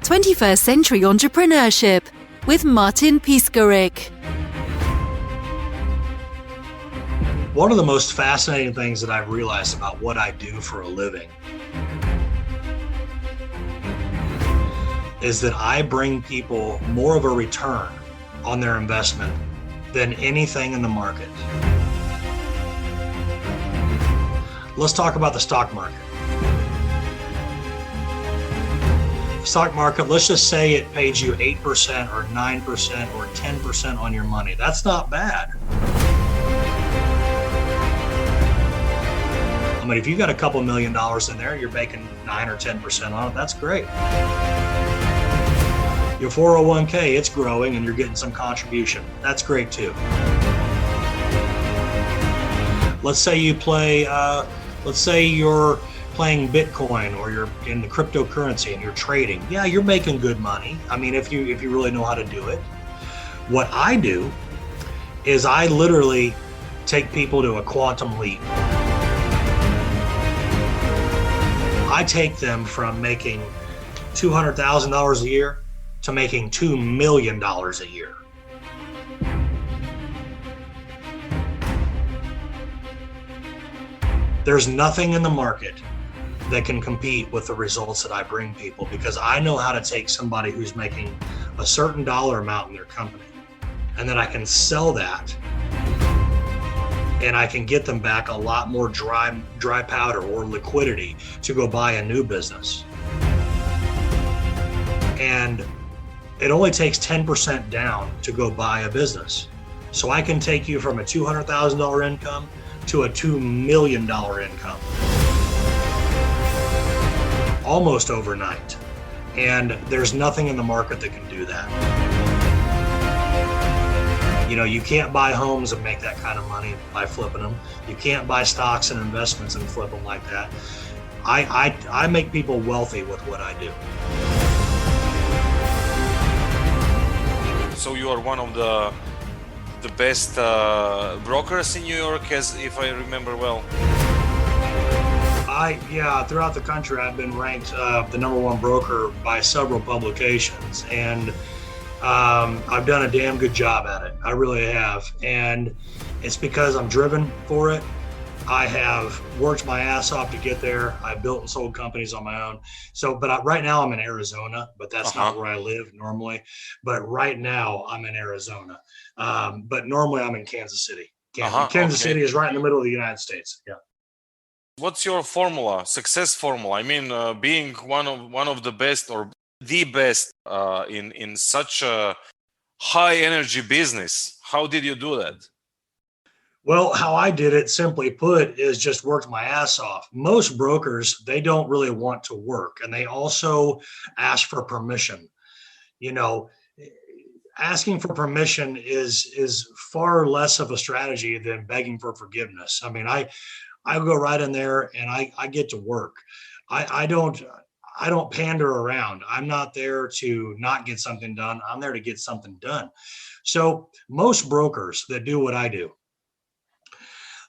21st Century Entrepreneurship with Martin Piskarik. One of the most fascinating things that I've realized about what I do for a living is that I bring people more of a return on their investment than anything in the market. Let's talk about the stock market. The stock market, let's just say it pays you 8% or 9% or 10% on your money. That's not bad. I mean, if you got a couple $1 million in there, you're making 9 or 10% on it, that's great. Your 401k, it's growing and you're getting some contribution. That's great too. Let's say you play, let's say you're playing Bitcoin or you're in the cryptocurrency and you're trading. Yeah, you're making good money. I mean, if you really know how to do it. What I do is I literally take people to a quantum leap. I take them from making $200,000 a year to making $2 million a year. There's nothing in the market that can compete with the results that I bring people, because I know how to take somebody who's making a certain dollar amount in their company, and then I can sell that and I can get them back a lot more dry powder or liquidity to go buy a new business. And it only takes 10% down to go buy a business. So I can take you from a $200,000 income to a $2 million income almost overnight. And there's nothing in the market that can do that. You know, you can't buy homes and make that kind of money by flipping them. You can't buy stocks and investments and flip them like that. I make people wealthy with what I do. So you are one of the best brokers in New York, as if I remember well. Throughout the country, I've been ranked the #1 broker by several publications, and I've done a damn good job at it. I really have, and it's because I'm driven for it. I have worked my ass off to get there. I built and sold companies on my own. So, right now I'm in Arizona, but that's not where I live normally. But right now I'm in Arizona. But normally I'm in Kansas City. Kansas City is right in the middle of the United States. Yeah. What's your formula, success formula? I mean, being one of the best or the best in such a high energy business. How did you do that? Well, how I did it, simply put, is just worked my ass off. Most brokers, they don't really want to work, and they also ask for permission. You know, asking for permission is far less of a strategy than begging for forgiveness. I mean, I go right in there and I get to work. I don't pander around. I'm not there to not get something done. I'm there to get something done. So most brokers that do what I do,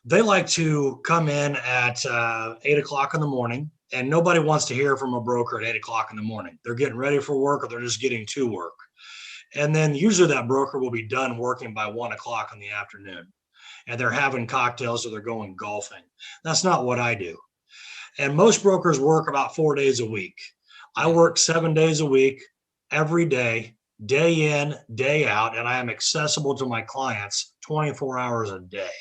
they like to come in at 8 o'clock in the morning, and nobody wants to hear from a broker at 8 o'clock in the morning. They're getting ready for work or they're just getting to work. And then usually that broker will be done working by 1 o'clock in the afternoon, and they're having cocktails or they're going golfing. That's not what I do. And most brokers work about 4 days a week. I work 7 days a week, every day, day in, day out, and I am accessible to my clients 24 hours a day.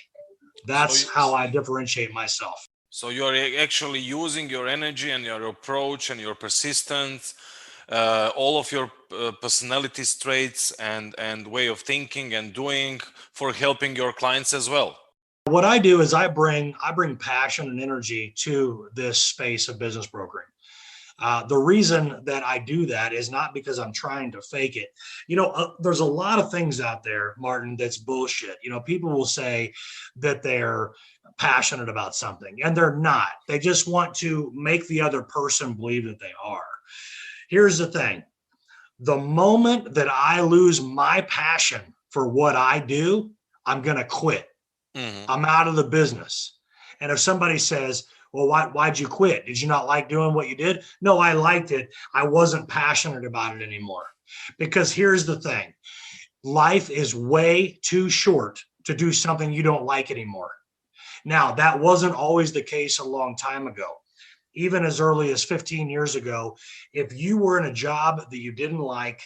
That's how I differentiate myself. So you're actually using your energy and your approach and your persistence, all of your personality traits and way of thinking and doing for helping your clients as well. What I do is I bring passion and energy to this space of business brokering. The reason that I do that is not because I'm trying to fake it. You know, there's a lot of things out there, Martin, that's bullshit. You know, people will say that they're passionate about something and they're not. They just want to make the other person believe that they are. Here's the thing. The moment that I lose my passion for what I do, I'm going to quit. I'm out of the business. And if somebody says, Well, why'd you quit? Did you not like doing what you did? No, I liked it. I wasn't passionate about it anymore. Because here's the thing. Life is way too short to do something you don't like anymore. Now, that wasn't always the case a long time ago. Even as early as 15 years ago, if you were in a job that you didn't like,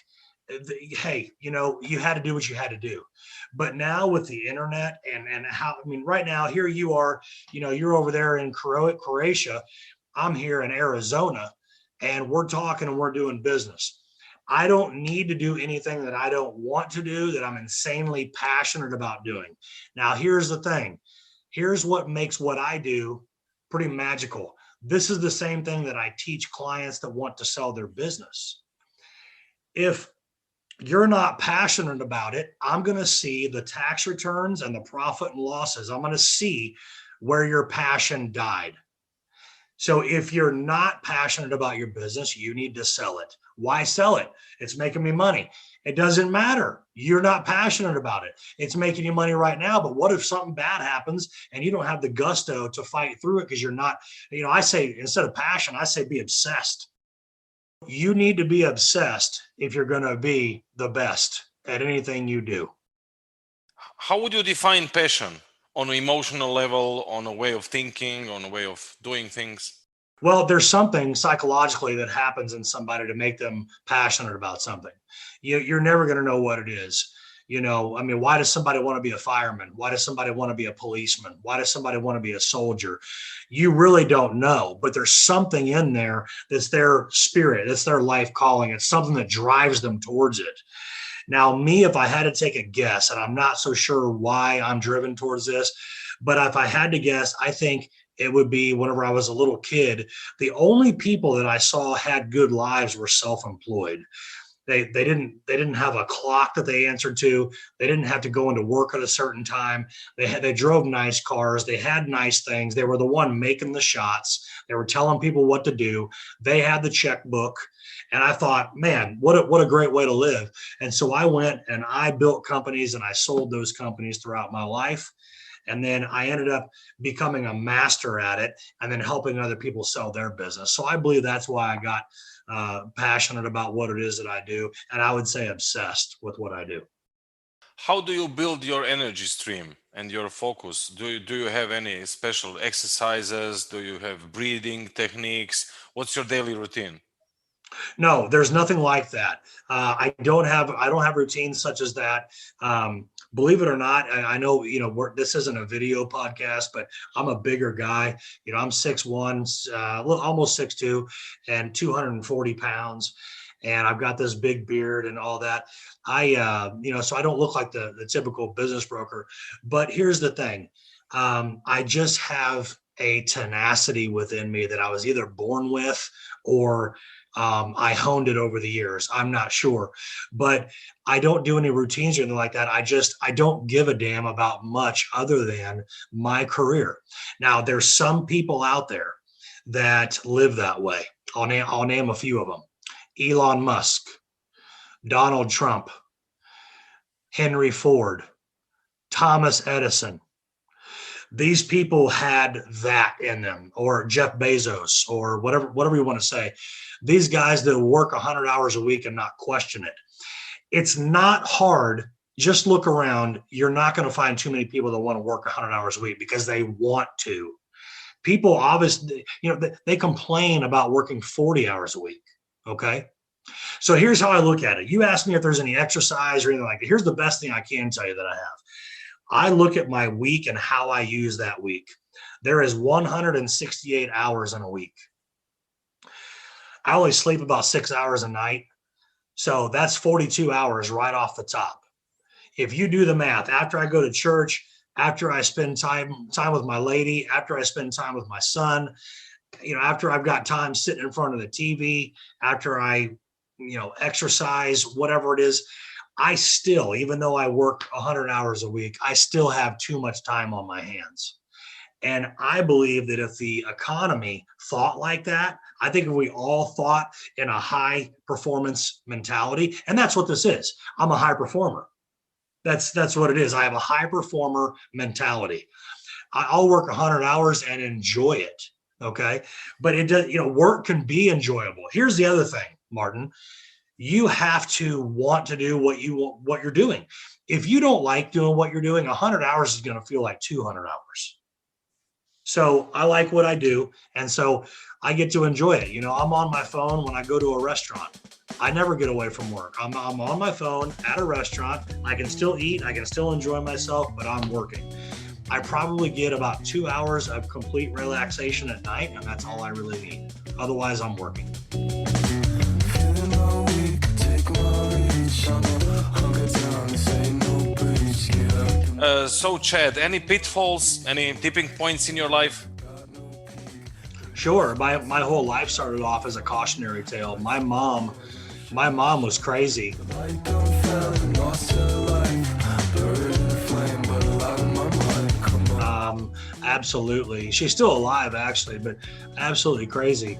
hey, you had to do what you had to do. But now with the internet and how, I mean, right now, here you are, you're over there in Croatia. I'm here in Arizona, and we're talking and we're doing business. I don't need to do anything that I don't want to do, that I'm insanely passionate about doing. Now, here's the thing. Here's what makes what I do pretty magical. This is the same thing that I teach clients that want to sell their business. If you're not passionate about it, I'm going to see the tax returns and the profit and losses. I'm going to see where your passion died. So if you're not passionate about your business, you need to sell it. Why sell it? It's making me money. It doesn't matter. You're not passionate about it. It's making you money right now. But what if something bad happens and you don't have the gusto to fight through it because you're not, I say, instead of passion, I say be obsessed. You need to be obsessed if you're going to be the best at anything you do. How would you define passion? On an emotional level, on a way of thinking, on a way of doing things? Well, there's something psychologically that happens in somebody to make them passionate about something. You're never going to know what it is. Why does somebody want to be a fireman? Why does somebody want to be a policeman? Why does somebody want to be a soldier? You really don't know, but there's something in there that's their spirit. It's their life calling. It's something that drives them towards it. Now, me, if I had to take a guess, and I'm not so sure why I'm driven towards this, but if I had to guess, I think it would be whenever I was a little kid, the only people that I saw had good lives were self-employed. They didn't have a clock that they answered to. They didn't have to go into work at a certain time. They drove nice cars. They had nice things. They were the one making the shots. They were telling people what to do. They had the checkbook. And I thought, man, what a great way to live. And so I went and I built companies and I sold those companies throughout my life. And then I ended up becoming a master at it and then helping other people sell their business. So I believe that's why I got passionate about what it is that I do. And I would say obsessed with what I do. How do you build your energy stream and your focus? Do you have any special exercises? Do you have breathing techniques? What's your daily routine? No, there's nothing like that. I don't have routines such as that. Believe it or not, I know, this isn't a video podcast, but I'm a bigger guy. I'm 6'1", almost 6'2", and 240 pounds. And I've got this big beard and all that. So I don't look like the typical business broker. But here's the thing. I just have a tenacity within me that I was either born with or I honed it over the years. I'm not sure, but I don't do any routines or anything like that. I don't give a damn about much other than my career. Now, there's some people out there that live that way. I'll name a few of them. Elon Musk, Donald Trump, Henry Ford, Thomas Edison. These people had that in them, or Jeff Bezos, or whatever you want to say. These guys that work 100 hours a week and not question it. It's not hard. Just look around. You're not going to find too many people that want to work 100 hours a week because they want to. People obviously, they complain about working 40 hours a week. Okay. So here's how I look at it. You asked me if there's any exercise or anything like that. Here's the best thing I can tell you that I have. I look at my week and how I use that week. There is 168 hours in a week. I only sleep about 6 hours a night. So that's 42 hours right off the top. If you do the math, after I go to church, after I spend time with my lady, after I spend time with my son, after I've got time sitting in front of the TV, after I, exercise, whatever it is, I still, even though I work 100 hours a week, I still have too much time on my hands. And I believe that if the economy thought like that, I think if we all thought in a high performance mentality, and that's what this is. I'm a high performer. That's what it is. I have a high performer mentality. I'll work 100 hours and enjoy it. Okay. But it does, work can be enjoyable. Here's the other thing, Martin. You have to want to do what you're doing. If you don't like doing what you're doing, 100 hours is going to feel like 200 hours. So I like what I do. And so I get to enjoy it. I'm on my phone when I go to a restaurant. I never get away from work. I'm on my phone at a restaurant. I can still eat. I can still enjoy myself, but I'm working. I probably get about 2 hours of complete relaxation at night, and that's all I really need. Otherwise, I'm working. So Chad, any pitfalls, any tipping points in your life? Sure. My whole life started off as a cautionary tale. My mom was crazy. Absolutely. She's still alive, actually, but absolutely crazy.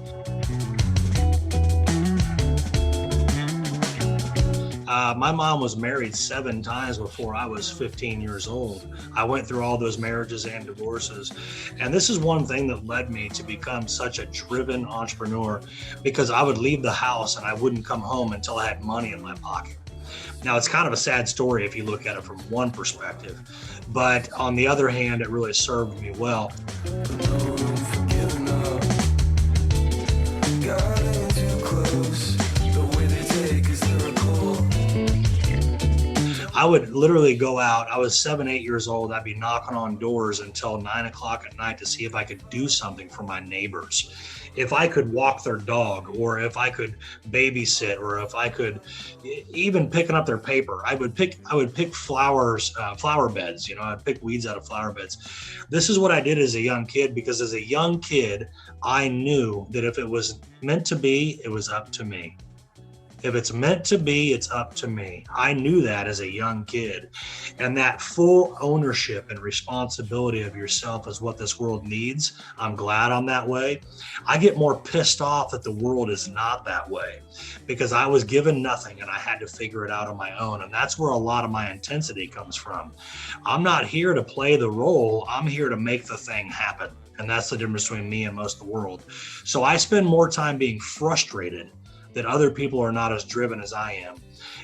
My mom was married 7 times before I was 15 years old. I went through all those marriages and divorces. And this is one thing that led me to become such a driven entrepreneur, because I would leave the house and I wouldn't come home until I had money in my pocket. Now, it's kind of a sad story if you look at it from one perspective, but on the other hand, it really served me well. I would literally go out. I was 7, 8 years old. I'd be knocking on doors until 9 o'clock at night to see if I could do something for my neighbors. If I could walk their dog, or if I could babysit, or if I could even picking up their paper. I would pick flowers, flower beds. I'd pick weeds out of flower beds. This is what I did as a young kid, because as a young kid, I knew that if it was meant to be, it was up to me. If it's meant to be, it's up to me. I knew that as a young kid. And that full ownership and responsibility of yourself is what this world needs. I'm glad I'm that way. I get more pissed off that the world is not that way, because I was given nothing and I had to figure it out on my own. And that's where a lot of my intensity comes from. I'm not here to play the role. I'm here to make the thing happen. And that's the difference between me and most of the world. So I spend more time being frustrated that other people are not as driven as I am.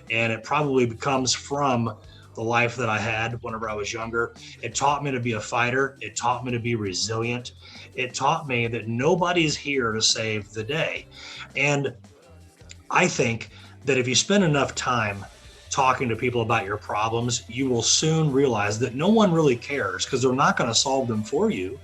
And it probably comes from the life that I had whenever I was younger. It taught me to be a fighter. It taught me to be resilient. It taught me that nobody's here to save the day. And I think that if you spend enough time talking to people about your problems, you will soon realize that no one really cares, because they're not going to solve them for you.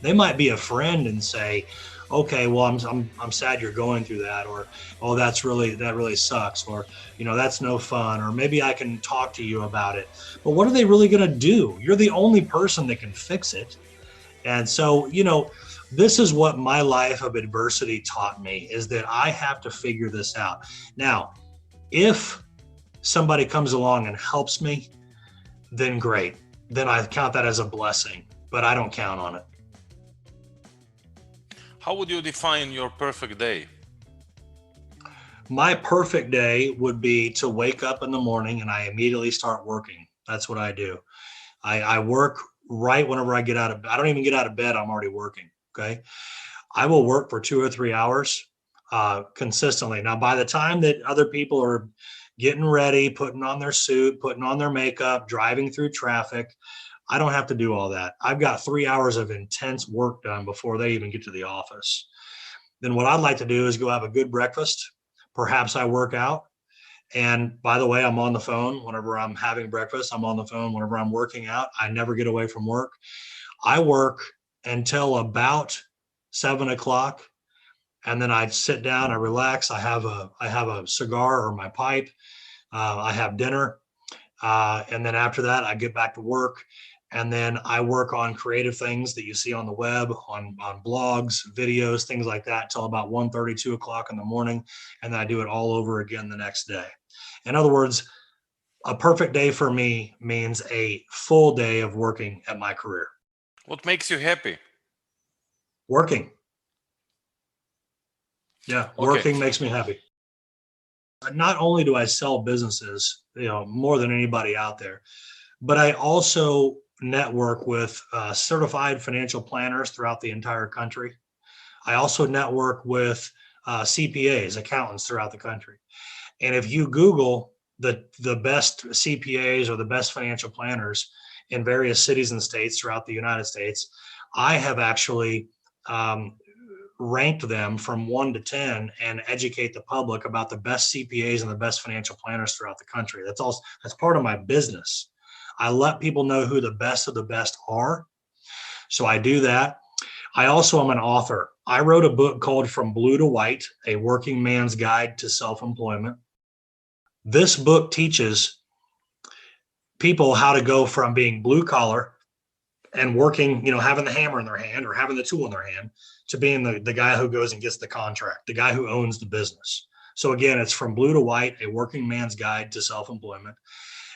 They might be a friend and say, okay, well, I'm sad you're going through that, or, oh, that really sucks, or, that's no fun, or maybe I can talk to you about it. But what are they really going to do? You're the only person that can fix it. And so, this is what my life of adversity taught me, is that I have to figure this out. Now, if somebody comes along and helps me, then great. Then I count that as a blessing, but I don't count on it. How would you define your perfect day? My perfect day would be to wake up in the morning and I immediately start working. That's what I do. I work right whenever I get out of bed. I don't even get out of bed. I'm already working. Okay. I will work for 2 or 3 hours consistently. Now, by the time that other people are getting ready, putting on their suit, putting on their makeup, driving through traffic, I don't have to do all that. I've got 3 hours of intense work done before they even get to the office. Then what I'd like to do is go have a good breakfast. Perhaps I work out. And by the way, I'm on the phone whenever I'm having breakfast. I'm on the phone whenever I'm working out. I never get away from work. I work until about 7 o'clock. And then I sit down, I relax. I have a cigar or my pipe. I have dinner. And then after that, I get back to work. And then I work on creative things that you see on the web, on blogs, videos, things like that, till about 1:30, 2 o'clock in the morning. And then I do it all over again the next day. In other words, a perfect day for me means a full day of working at my career. What makes you happy? Working. Yeah, Okay. Working makes me happy. Not only do I sell businesses, more than anybody out there, but I also network with certified financial planners throughout the entire country. I also network with CPAs, accountants throughout the country. And if you Google the best CPAs or the best financial planners in various cities and states throughout the United States, I have actually ranked them from 1 to 10 and educate the public about the best CPAs and the best financial planners throughout the country. That's part of my business. I let people know who the best of the best are. So I do that. I also am an author. I wrote a book called From Blue to White, A Working Man's Guide to Self-Employment. This book teaches people how to go from being blue collar and working, having the hammer in their hand or having the tool in their hand, to being the guy who goes and gets the contract, the guy who owns the business. So again, it's From Blue to White, A Working Man's Guide to Self-Employment.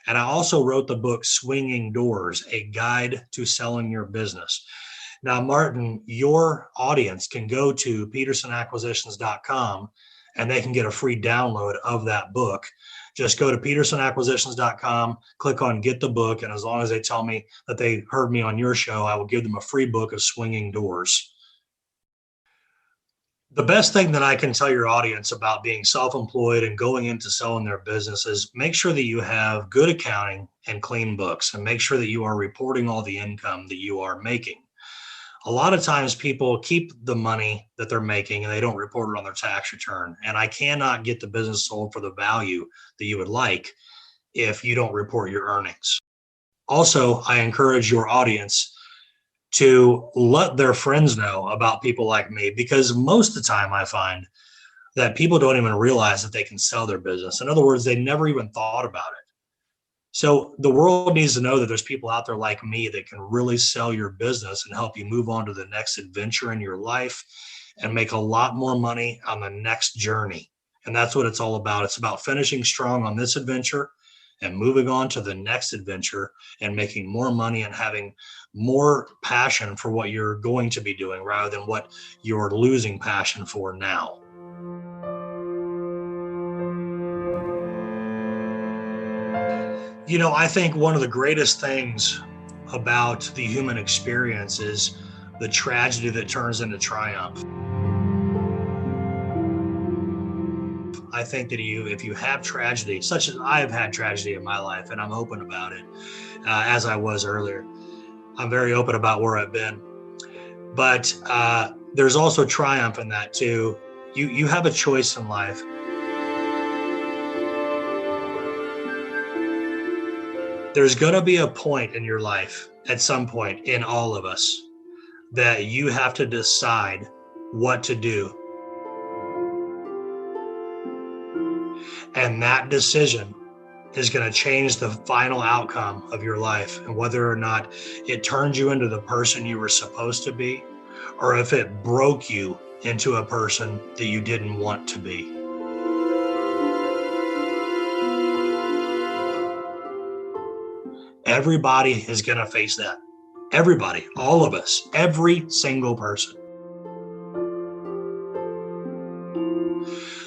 And I also wrote the book Swinging Doors, A Guide to Selling Your Business. Now, Martin, your audience can go to petersonacquisitions.com and they can get a free download of that book. Just go to petersonacquisitions.com, click on Get the Book, and as long as they tell me that they heard me on your show, I will give them a free book of Swinging Doors. The best thing that I can tell your audience about being self-employed and going into selling their business is make sure that you have good accounting and clean books, and make sure that you are reporting all the income that you are making. A lot of times people keep the money that they're making and they don't report it on their tax return. And I cannot get the business sold for the value that you would like if you don't report your earnings. Also, I encourage your audience to let their friends know about people like me, because most of the time I find that people don't even realize that they can sell their business. In other words, they never even thought about it. So the world needs to know that there's people out there like me that can really sell your business and help you move on to the next adventure in your life and make a lot more money on the next journey. And that's what it's all about. It's about finishing strong on this adventure and moving on to the next adventure and making more money and having more passion for what you're going to be doing rather than what you're losing passion for now. I think one of the greatest things about the human experience is the tragedy that turns into triumph. I think that if you have tragedy, such as I have had tragedy in my life, and I'm open about it, as I was earlier. I'm very open about where I've been. But there's also triumph in that too. You have a choice in life. There's going to be a point in your life, at some point in all of us, that you have to decide what to do. And that decision is going to change the final outcome of your life, and whether or not it turns you into the person you were supposed to be, or if it broke you into a person that you didn't want to be. Everybody is going to face that. Everybody, all of us, every single person.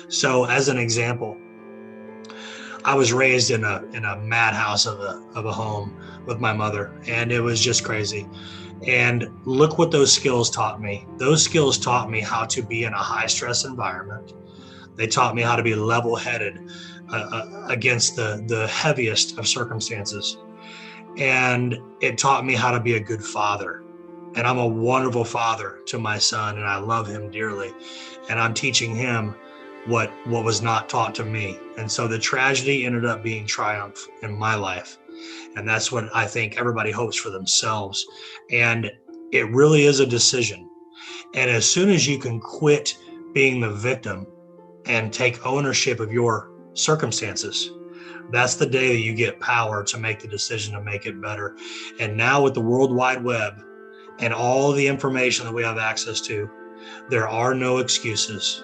So as an example, I was raised in a madhouse of a home with my mother, and it was just crazy. And look what those skills taught me. Those skills taught me how to be in a high stress environment. They taught me how to be level-headed against the heaviest of circumstances. And it taught me how to be a good father. And I'm a wonderful father to my son, and I love him dearly. And I'm teaching him what was not taught to me. And so the tragedy ended up being triumph in my life. And that's what I think everybody hopes for themselves. And it really is a decision. And as soon as you can quit being the victim and take ownership of your circumstances, that's the day that you get power to make the decision to make it better. And now with the World Wide Web and all the information that we have access to, there are no excuses.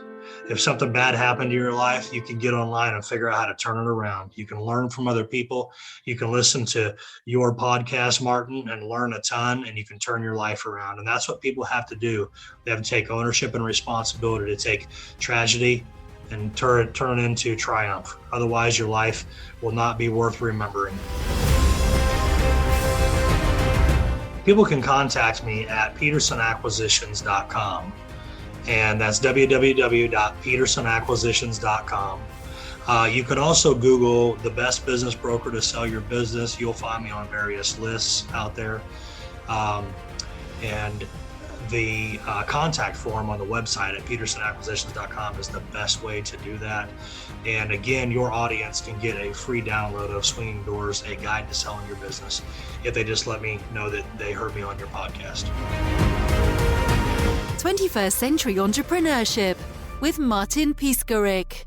If something bad happened to your life, you can get online and figure out how to turn it around. You can learn from other people. You can listen to your podcast, Martin, and learn a ton, and you can turn your life around. And that's what people have to do. They have to take ownership and responsibility to take tragedy and turn it into triumph. Otherwise, your life will not be worth remembering. People can contact me at petersonacquisitions.com. and that's www.petersonacquisitions.com. You can also Google the best business broker to sell your business. You'll find me on various lists out there. And the contact form on the website at petersonacquisitions.com is the best way to do that. And again, your audience can get a free download of Swinging Doors, a guide to selling your business, if they just let me know that they heard me on your podcast. 21st Century Entrepreneurship with Martin Piskarik.